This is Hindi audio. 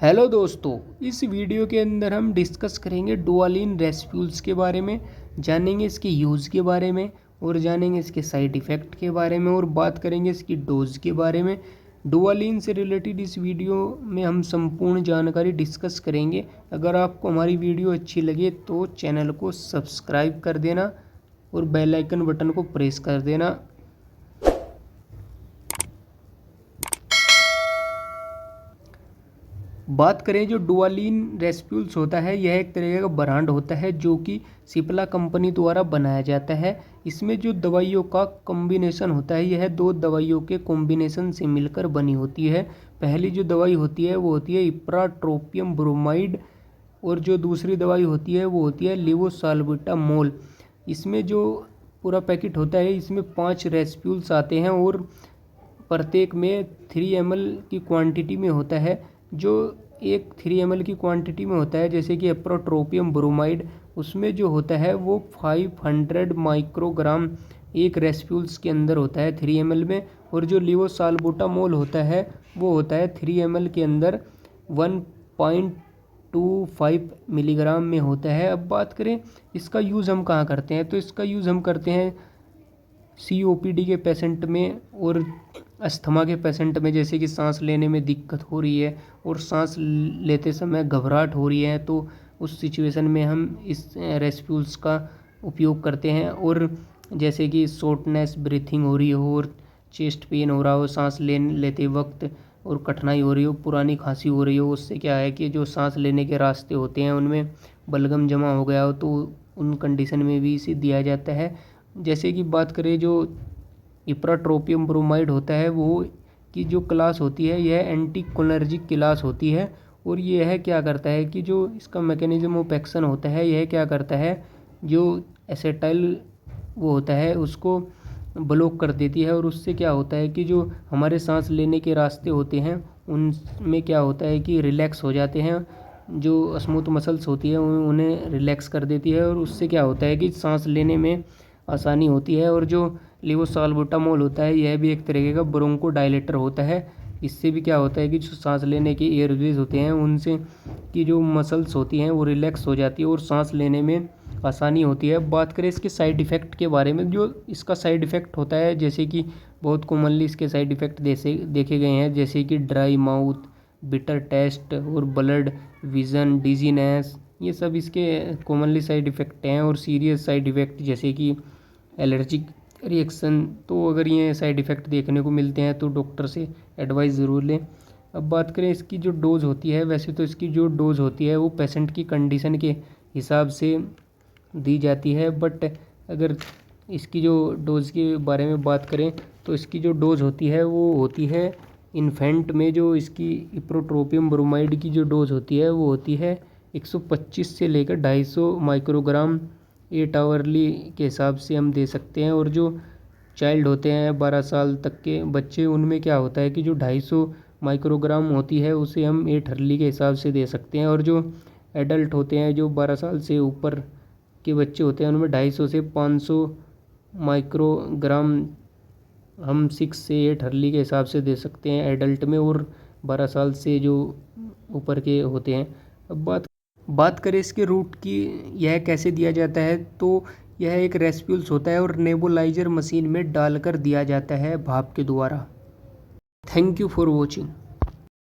हेलो दोस्तों, इस वीडियो के अंदर हम डिस्कस करेंगे डुआलिन रेस्प्यूल्स के बारे में। जानेंगे इसके यूज़ के बारे में और जानेंगे इसके साइड इफ़ेक्ट के बारे में और बात करेंगे इसकी डोज के बारे में। डुआलिन से रिलेटेड इस वीडियो में हम संपूर्ण जानकारी डिस्कस करेंगे। अगर आपको हमारी वीडियो अच्छी लगे तो चैनल को सब्सक्राइब कर देना और बेल आइकन बटन को प्रेस कर देना। बात करें जो डुआलिन रेस्प्यूल्स होता है, यह एक तरह का ब्रांड होता है जो कि सिप्ला कंपनी द्वारा बनाया जाता है। इसमें जो दवाइयों का कॉम्बिनेशन होता है, यह दो दवाइयों के कॉम्बिनेशन से मिलकर बनी होती है। पहली जो दवाई होती है वो होती है इप्राट्रोपियम ब्रोमाइड और जो दूसरी दवाई होती है वो होती है लेवोसाल्बुटामोल। इसमें जो पूरा पैकेट होता है, इसमें 5 रेस्प्यूल्स आते हैं और प्रत्येक में 3 ml की क्वांटिटी में होता है। जो एक 3 ml की क्वांटिटी में होता है, जैसे कि एप्रोट्रोपियम ब्रोमाइड, उसमें जो होता है वो 500 माइक्रोग्राम एक रेस्प्यूल्स के अंदर होता है 3 ml में। और जो लेवोसाल्बुटामोल होता है वो होता है 3 ml के अंदर 1.25 मिलीग्राम में होता है। अब बात करें इसका यूज़ हम कहाँ करते हैं, तो इसका यूज़ हम करते हैं COPD के पेशेंट में और अस्थमा के पेशेंट में, जैसे कि सांस लेने में दिक्कत हो रही है और सांस लेते समय घबराहट हो रही है, तो उस सिचुएशन में हम इस रेस्प्यूल्स का उपयोग करते हैं। और जैसे कि शॉर्टनेस ब्रीथिंग हो रही हो और चेस्ट पेन हो रहा हो सांस लेते वक्त और कठिनाई हो रही हो, पुरानी खांसी हो रही हो, उससे क्या है कि जो सांस लेने के रास्ते होते हैं उनमें बलगम जमा हो गया हो, तो उन कंडीशन में भी इसे दिया जाता है। जैसे कि बात करें जो इप्राट्रोपियम ब्रोमाइड होता है, वो की जो क्लास होती है यह एंटीकोलिनर्जिक क्लास होती है। और यह क्या करता है कि जो इसका मैकेनिज्म ऑफ एक्शन होता है, यह क्या करता है, जो एसेटाइल वो होता है उसको ब्लॉक कर देती है। और उससे क्या होता है कि जो हमारे सांस लेने के रास्ते होते हैं उनमें क्या होता है कि रिलैक्स हो जाते हैं, जो स्मूथ मसल्स होती है उन्हें रिलैक्स कर देती है। और उससे क्या होता है कि सांस लेने में आसानी होती है। और जो लेवोसाल्बुटामोल होता है, यह भी एक तरीके का ब्रोंको डायलेटर होता है। इससे भी क्या होता है कि जो सांस लेने के एयरवेज होते हैं उनसे की जो मसल्स होती हैं वो रिलैक्स हो जाती है और सांस लेने में आसानी होती है। बात करें इसके साइड इफ़ेक्ट के बारे में, जो इसका साइड इफ़ेक्ट होता है, जैसे कि बहुत कॉमनली इसके साइड इफ़ेक्ट देखे गए हैं, जैसे कि ड्राई माउथ, बिटर टेस्ट और ब्लड विज़न, डिजीनेस, ये सब इसके कॉमनली साइड इफ़ेक्ट हैं। और सीरियस साइड इफ़ेक्ट जैसे कि एलर्जिक रिएक्शन, तो अगर ये साइड इफ़ेक्ट देखने को मिलते हैं तो डॉक्टर से एडवाइस ज़रूर लें। अब बात करें इसकी जो डोज़ होती है, वैसे तो इसकी जो डोज़ होती है वो पेशेंट की कंडीशन के हिसाब से दी जाती है, बट अगर इसकी जो डोज़ के बारे में बात करें तो इसकी जो डोज़ होती है वो होती है इन्फेंट में, जो इसकी इप्रोट्रोपियम ब्रोमाइड की जो डोज़ होती है वो होती है 125 से लेकर 250 माइक्रोग्राम 8 आवरली के हिसाब से हम दे सकते हैं। और जो चाइल्ड होते हैं 12 साल तक के बच्चे, उनमें क्या होता है कि जो 250 माइक्रोग्राम होती है उसे हम 8 हर्ली के हिसाब से दे सकते हैं। और जो एडल्ट होते हैं, जो 12 साल से ऊपर के बच्चे होते हैं, उनमें 250 से 500 माइक्रोग्राम हम 6 से 8 हर्ली के हिसाब से दे सकते हैं एडल्ट में, और 12 साल से जो ऊपर के होते हैं। अब बात करें इसके रूट की, यह कैसे दिया जाता है, तो यह एक रेस्प्यूल्स होता है और नेबुलाइजर मशीन में डालकर दिया जाता है भाप के द्वारा। Thank you for watching.